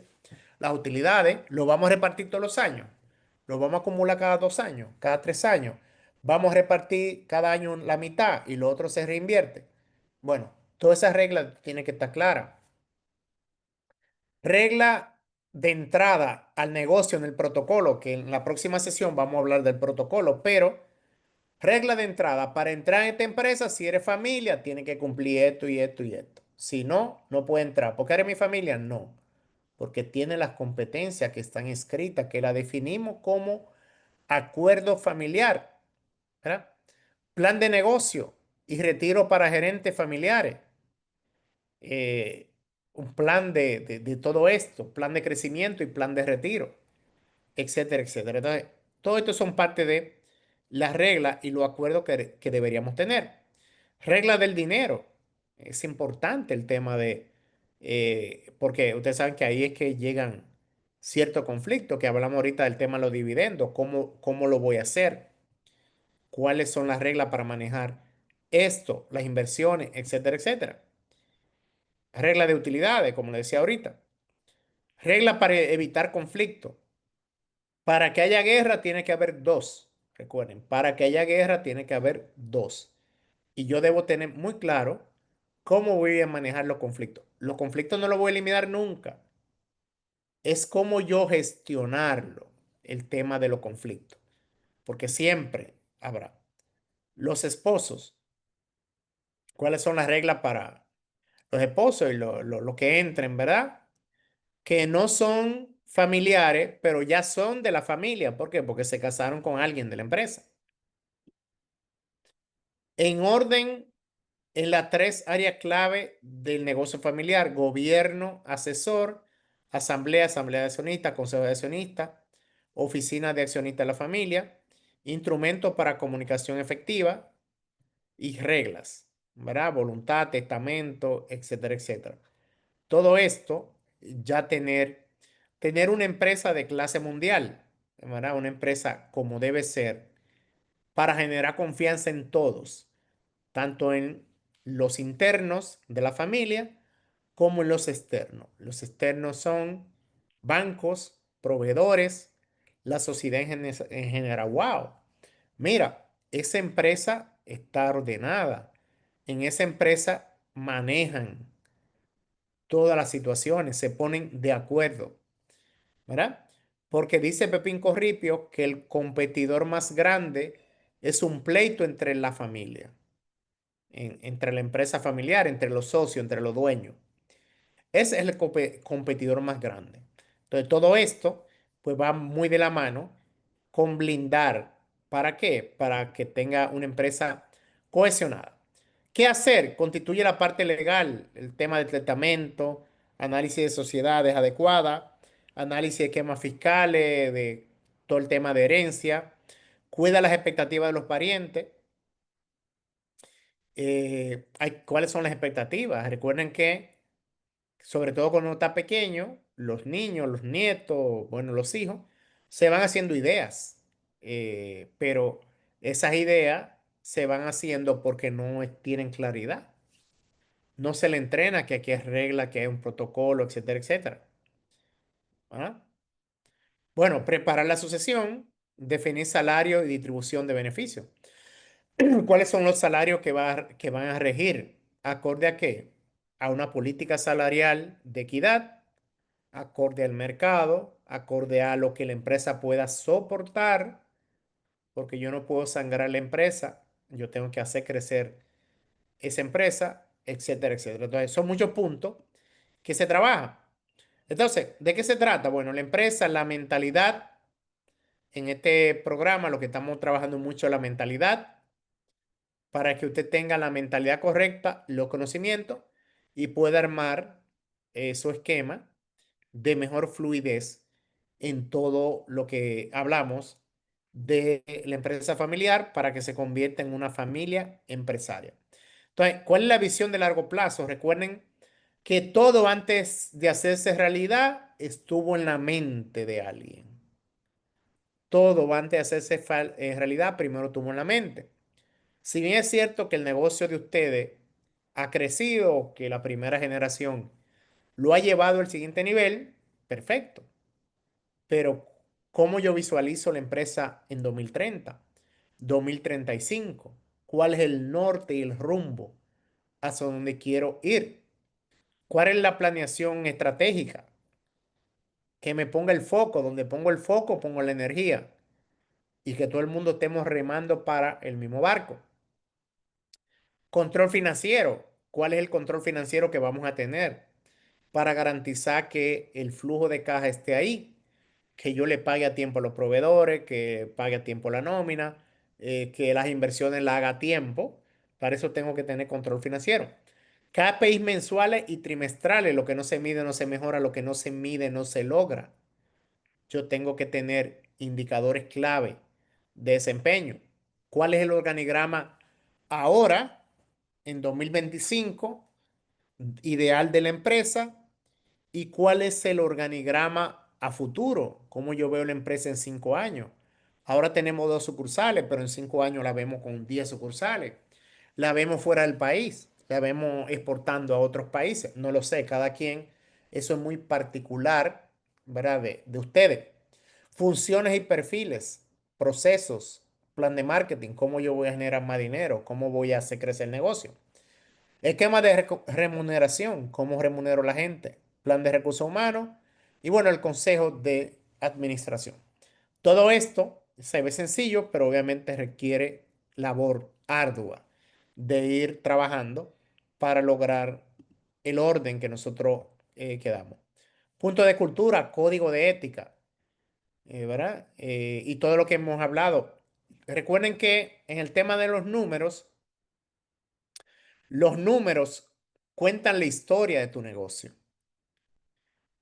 las utilidades, lo vamos a repartir todos los años, lo vamos a acumular cada 2 años, cada 3 años, vamos a repartir cada año la mitad y lo otro se reinvierte. Bueno, todas esas reglas tienen que estar claras. Regla de entrada al negocio en el protocolo, que en la próxima sesión vamos a hablar del protocolo, pero regla de entrada, para entrar en esta empresa, si eres familia, tiene que cumplir esto y esto y esto. Si no, no puede entrar. ¿Porque eres mi familia? No, porque tiene las competencias que están escritas, que la definimos como acuerdo familiar, ¿verdad? Plan de negocio y retiro para gerentes familiares. eh, un plan de todo esto, plan de crecimiento y plan de retiro, etcétera, etcétera. Entonces, todo esto son parte de las reglas y los acuerdos que deberíamos tener. Regla del dinero. Es importante el tema porque ustedes saben que ahí es que llegan ciertos conflictos, que hablamos ahorita del tema de los dividendos, cómo lo voy a hacer, cuáles son las reglas para manejar esto, las inversiones, etcétera, etcétera. Regla de utilidades, como le decía ahorita. Regla para evitar conflicto. Para que haya guerra tiene que haber dos. Recuerden, para que haya guerra tiene que haber dos. Y yo debo tener muy claro cómo voy a manejar los conflictos. Los conflictos no los voy a eliminar nunca. Es cómo yo gestionarlo, el tema de los conflictos. Porque siempre habrá. Los esposos, ¿cuáles son las reglas para los esposos y lo que entren, verdad? Que no son familiares, pero ya son de la familia. ¿Por qué? Porque se casaron con alguien de la empresa. En orden, en las tres áreas clave del negocio familiar: gobierno, asesor, asamblea de accionistas, consejo de accionistas, oficina de accionistas de la familia, instrumentos para comunicación efectiva y reglas. ¿verdad? Voluntad, testamento, etcétera, etcétera. Todo esto, ya tener una empresa de clase mundial, ¿verdad? Una empresa como debe ser para generar confianza en todos, tanto en los internos de la familia como en los externos. Los externos son bancos, proveedores, la sociedad en general. ¡Wow! Mira, esa empresa está ordenada. En esa empresa manejan todas las situaciones, se ponen de acuerdo, ¿verdad? Porque dice Pepín Corripio que el competidor más grande es un pleito entre la familia, entre la empresa familiar, entre los socios, entre los dueños. Ese es el competidor más grande. Entonces, todo esto pues va muy de la mano con blindar. ¿Para qué? Para que tenga una empresa cohesionada. ¿Qué hacer? Constituye la parte legal, el tema del testamento, análisis de sociedades adecuada, análisis de esquemas fiscales, de todo el tema de herencia, cuida las expectativas de los parientes. ¿Cuáles son las expectativas? Recuerden que sobre todo cuando uno está pequeño, los niños, los nietos, bueno, los hijos, se van haciendo ideas, pero esas ideas se van haciendo porque no tienen claridad. No se le entrena que aquí hay regla, que hay un protocolo, etcétera, etcétera. ¿Ah? Bueno, preparar la sucesión, definir salario y distribución de beneficios. ¿Cuáles son los salarios que van a regir? ¿Acorde a qué? A una política salarial de equidad, acorde al mercado, acorde a lo que la empresa pueda soportar, porque yo no puedo sangrar la empresa, yo tengo que hacer crecer esa empresa, etcétera, etcétera. Entonces, son muchos puntos que se trabajan. Entonces, ¿de qué se trata? Bueno, la empresa, la mentalidad, en este programa lo que estamos trabajando mucho es la mentalidad, para que usted tenga la mentalidad correcta, los conocimientos y pueda armar su esquema de mejor fluidez en todo lo que hablamos de la empresa familiar para que se convierta en una familia empresaria. Entonces, ¿cuál es la visión de largo plazo? Recuerden que todo antes de hacerse realidad estuvo en la mente de alguien. Todo antes de hacerse realidad primero estuvo en la mente. Si bien es cierto que el negocio de ustedes ha crecido, que la primera generación lo ha llevado al siguiente nivel, perfecto. Pero ¿cómo yo visualizo la empresa en 2030, 2035? ¿Cuál es el norte y el rumbo hacia donde quiero ir? ¿Cuál es la planeación estratégica? Que me ponga el foco, donde pongo el foco, pongo la energía y que todo el mundo estemos remando para el mismo barco. Control financiero. ¿Cuál es el control financiero que vamos a tener para garantizar que el flujo de caja esté ahí? Que yo le pague a tiempo a los proveedores, que pague a tiempo la nómina, que las inversiones las haga a tiempo. Para eso tengo que tener control financiero. KPIs mensuales y trimestrales. Lo que no se mide no se mejora, lo que no se mide no se logra. Yo tengo que tener indicadores clave de desempeño. ¿Cuál es el organigrama ahora, en 2025, ideal de la empresa? ¿Y cuál es el organigrama a futuro? ¿Cómo yo veo la empresa en 5 años? Ahora tenemos 2 sucursales, pero en 5 años la vemos con 10 sucursales. La vemos fuera del país, la vemos exportando a otros países. No lo sé, cada quien, eso es muy particular, ¿verdad? De ustedes. Funciones y perfiles, procesos, plan de marketing, cómo yo voy a generar más dinero, cómo voy a hacer crecer el negocio. Esquema de remuneración, cómo remunero a la gente, plan de recursos humanos y bueno, el consejo de administración. Todo esto se ve sencillo, pero obviamente requiere labor ardua de ir trabajando para lograr el orden que nosotros quedamos. Punto de cultura, código de ética, ¿verdad? Y todo lo que hemos hablado. Recuerden que en el tema de los números cuentan la historia de tu negocio,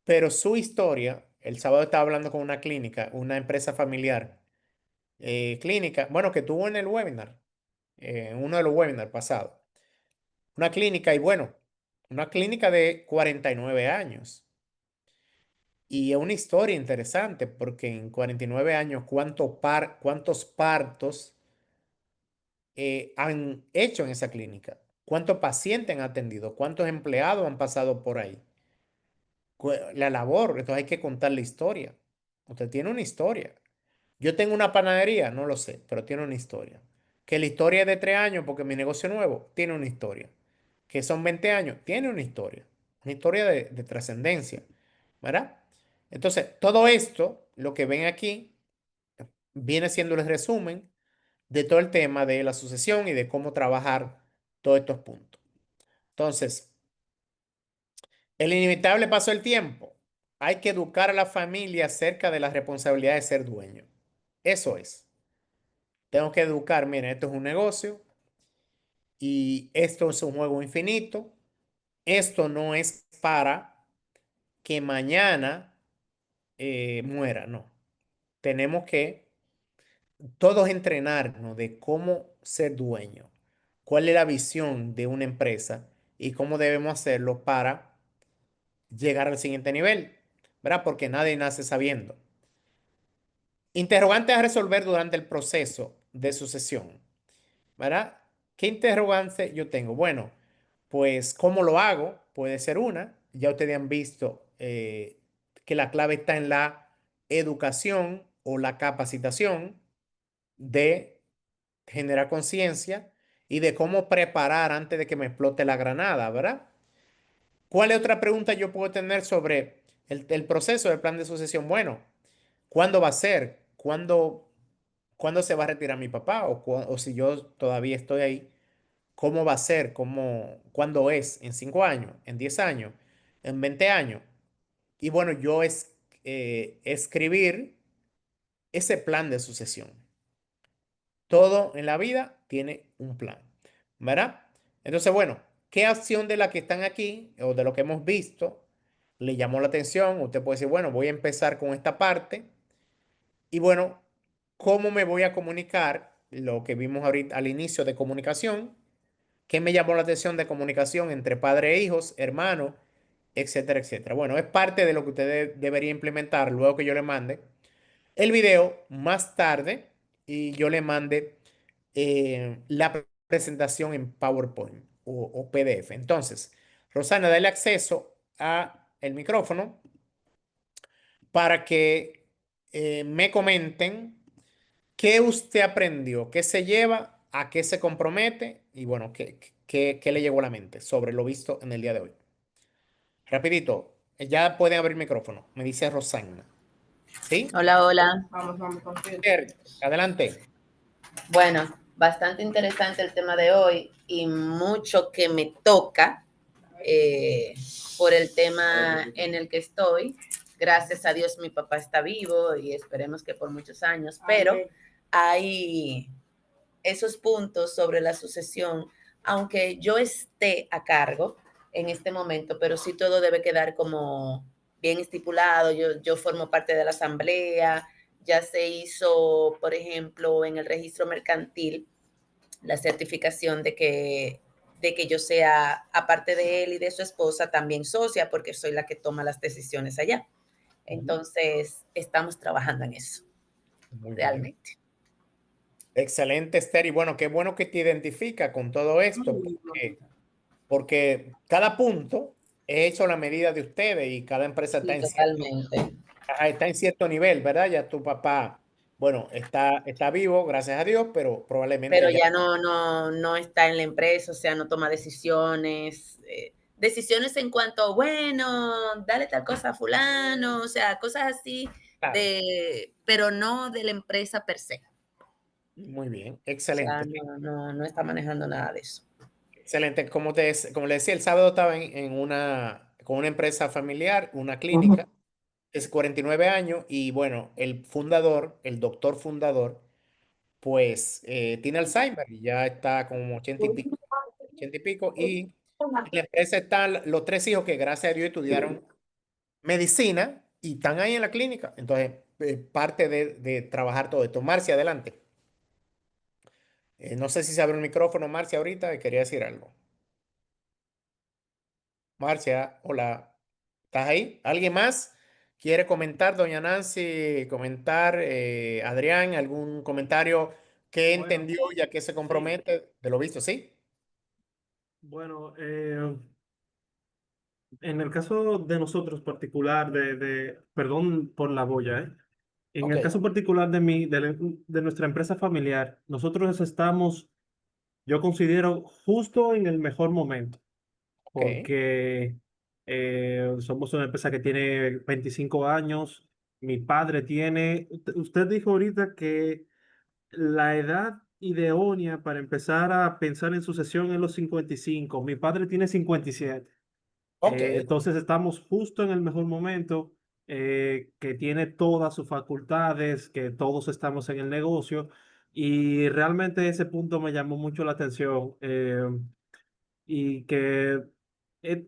pero su historia, el sábado estaba hablando con una clínica, una empresa familiar, clínica, bueno, que tuvo en el webinar, en uno de los webinars pasados. una clínica y bueno, una clínica de 49 años. Y es una historia interesante porque en 49 años, ¿cuántos partos han hecho en esa clínica? ¿Cuántos pacientes han atendido? ¿Cuántos empleados han pasado por ahí? La labor, entonces hay que contar la historia. Usted tiene una historia. Yo tengo una panadería, no lo sé, pero tiene una historia. Que la historia es de 3 años porque mi negocio nuevo tiene una historia. Que son 20 años, tiene una historia. Una historia de trascendencia, ¿verdad? Entonces, todo esto, lo que ven aquí, viene siendo el resumen de todo el tema de la sucesión y de cómo trabajar todos estos puntos. Entonces, el inevitable paso del tiempo. Hay que educar a la familia acerca de la responsabilidad de ser dueño. Eso es. Tengo que educar, miren, esto es un negocio y esto es un juego infinito. Esto no es para que mañana muera, no. Tenemos que todos entrenarnos de cómo ser dueño, cuál es la visión de una empresa y cómo debemos hacerlo para llegar al siguiente nivel, ¿verdad? Porque nadie nace sabiendo. Interrogantes a resolver durante el proceso de sucesión, ¿verdad? ¿Qué interrogante yo tengo? Bueno, pues ¿cómo lo hago? Puede ser una. Ya ustedes han visto que la clave está en la educación o la capacitación de generar conciencia y de cómo preparar antes de que me explote la granada, ¿verdad? ¿Cuál es otra pregunta yo puedo tener sobre el proceso del plan de sucesión? Bueno, ¿cuándo va a ser? ¿Cuándo se va a retirar mi papá? O si yo todavía estoy ahí, ¿cómo va a ser? ¿Cuándo es? ¿En 5 años? ¿En 10 años? ¿En 20 años? Y bueno, escribir ese plan de sucesión. Todo en la vida tiene un plan, ¿verdad? Entonces, bueno, ¿qué acción de la que están aquí o de lo que hemos visto le llamó la atención? Usted puede decir, bueno, voy a empezar con esta parte y bueno, ¿cómo me voy a comunicar? Lo que vimos ahorita al inicio de comunicación, ¿qué me llamó la atención de comunicación entre padre e hijos, hermanos, etcétera, etcétera? Bueno, es parte de lo que usted debería implementar luego que yo le mande el video más tarde y yo le mande la presentación en PowerPoint o PDF. Entonces, Rosana, dale acceso a el micrófono para que me comenten qué usted aprendió, qué se lleva, a qué se compromete y bueno, qué le llegó a la mente sobre lo visto en el día de hoy. Rapidito, ya pueden abrir el micrófono, me dice Rosana. ¿Sí? Hola, hola. Vamos, vamos, contigo. Adelante. Bueno, bastante interesante el tema de hoy y mucho que me toca eh, por el tema en el que estoy. Gracias a Dios mi papá está vivo y esperemos que por muchos años, pero hay esos puntos sobre la sucesión, aunque yo esté a cargo en este momento, pero sí todo debe quedar como bien estipulado. Yo formo parte de la asamblea, ya se hizo, por ejemplo, en el registro mercantil, la certificación de que yo sea, aparte de él y de su esposa, también socia, porque soy la que toma las decisiones allá. Entonces, estamos trabajando en eso, Muy bien. realmente. Excelente, Esther. Y bueno, qué bueno que te identifica con todo esto, porque cada punto es hecho a la medida de ustedes y cada empresa Sí, totalmente. está en cierto nivel, ¿verdad? Ya tu papá, bueno, está vivo, gracias a Dios, pero Pero probablemente ya. ya no está en la empresa, o sea, no toma decisiones, decisiones en cuanto, bueno, dale tal cosa a fulano, o sea, cosas así Claro. pero no de la empresa per se. Muy bien, O sea, excelente. no está manejando nada de eso. Excelente. Como le decía, el sábado estaba con una empresa familiar, una clínica, es 49 años y bueno, el fundador, el doctor fundador, pues tiene Alzheimer y ya está como 80 y pico. Y en la empresa están los 3 hijos que gracias a Dios estudiaron medicina y están ahí en la clínica. Entonces, parte de trabajar todo esto. Marcia, adelante. No sé si se abre el micrófono, Marcia, ahorita, quería decir algo. Marcia, hola. ¿Estás ahí? ¿Alguien más quiere comentar, doña Nancy? Comentar, Adrián, algún comentario que Bueno, entendió y a qué se sí, compromete de lo visto, ¿sí? bueno, en el caso de nosotros particular, perdón por la boya, ¿eh? En Ok, el caso particular de nuestra empresa familiar, nosotros estamos, yo considero, justo en el mejor momento, ok, porque somos una empresa que tiene 25 años, mi padre tiene, usted dijo ahorita que la edad idónea para empezar a pensar en sucesión es los 55. Mi padre tiene 57. ok. Entonces estamos justo en el mejor momento, que tiene todas sus facultades, que todos estamos en el negocio y realmente ese punto me llamó mucho la atención. Y que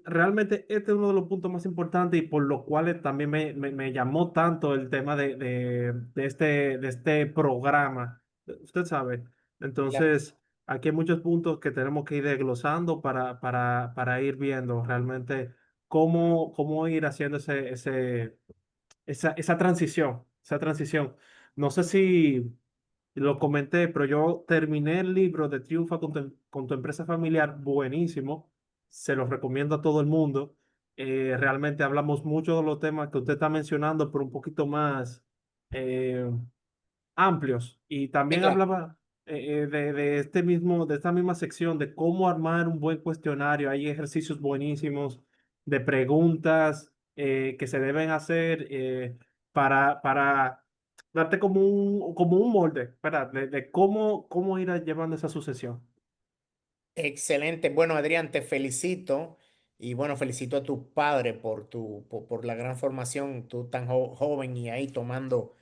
realmente este es uno de los puntos más importantes y por los cuales también me llamó tanto el tema de este programa. Usted sabe. Claro. Entonces, aquí hay muchos puntos que tenemos que ir desglosando para ir viendo realmente cómo ir haciendo esa transición, esa transición. No sé si lo comenté, pero yo terminé el libro de Triunfa con tu empresa familiar, buenísimo, se los recomiendo a todo el mundo. Realmente hablamos mucho de los temas que usted está mencionando, pero un poquito más eh, amplios. Y Sí, también claro. hablaba de esta misma sección de cómo armar un buen cuestionario. Hay ejercicios buenísimos de preguntas que se deben hacer para darte como un molde, ¿verdad? De cómo ir llevando esa sucesión. Excelente. Bueno, Adrián, te felicito y bueno, felicito a tu padre por por la gran formación, tú tan joven y ahí tomando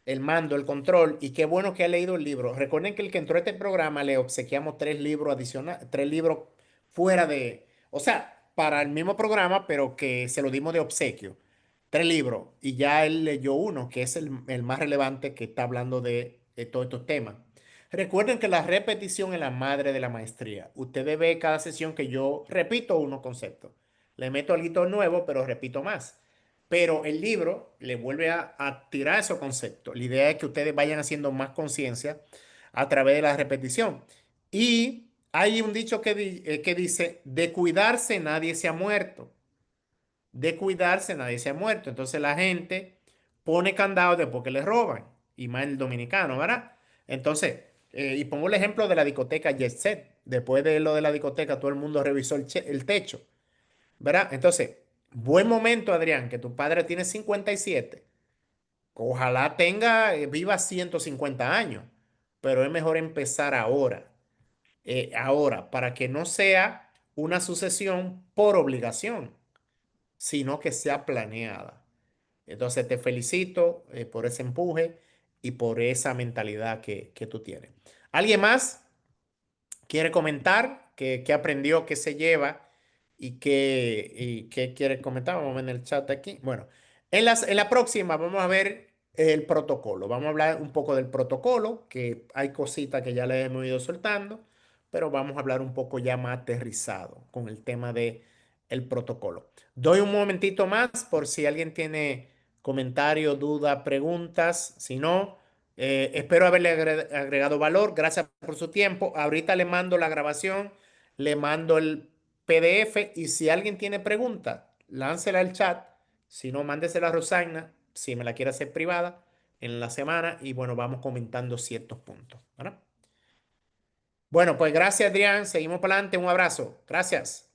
el mando, el control, y qué bueno que ha leído el libro. Recuerden que el que entró a este programa le obsequiamos tres libros adicionales, tres libros fuera de, o sea, para el mismo programa, pero que se lo dimos de obsequio. Tres libros, y ya él leyó uno, que es el más relevante que está hablando de todos estos temas. Recuerden que la repetición es la madre de la maestría. Ustedes ven cada sesión que yo repito unos conceptos. Le meto algo nuevo, pero repito más. Pero el libro le vuelve a tirar esos conceptos. La idea es que ustedes vayan haciendo más conciencia a través de la repetición. Y hay un dicho que dice, de cuidarse nadie se ha muerto. De cuidarse nadie se ha muerto. Entonces la gente pone candado después que le roban. Y más el dominicano, ¿verdad? Entonces, y pongo el ejemplo de la discoteca Jet Set. Después de lo de la discoteca, todo el mundo revisó el techo. ¿Verdad? Entonces, buen momento, Adrián, que tu padre tiene 57. Ojalá tenga, viva 150 años, pero es mejor empezar ahora, para que no sea una sucesión por obligación, sino que sea planeada. Entonces, te felicito por ese empuje y por esa mentalidad que tú tienes. ¿Alguien más quiere comentar qué aprendió, qué se lleva y qué quiere comentar? Vamos a ver en el chat aquí. Bueno, en la próxima vamos a ver el protocolo. Vamos a hablar un poco del protocolo, que hay cositas que ya le hemos ido soltando, pero vamos a hablar un poco ya más aterrizado con el tema de el protocolo. Doy un momentito más por si alguien tiene comentarios, dudas, preguntas. Si no... espero haberle agregado valor. Gracias por su tiempo. Ahorita le mando la grabación, le mando el PDF y si alguien tiene pregunta, láncela al chat. Si no, mándesela a Rosagna, si me la quiere hacer privada en la semana y bueno, vamos comentando ciertos puntos, ¿verdad? Bueno, pues gracias, Adrián. Seguimos para adelante. Un abrazo. Gracias.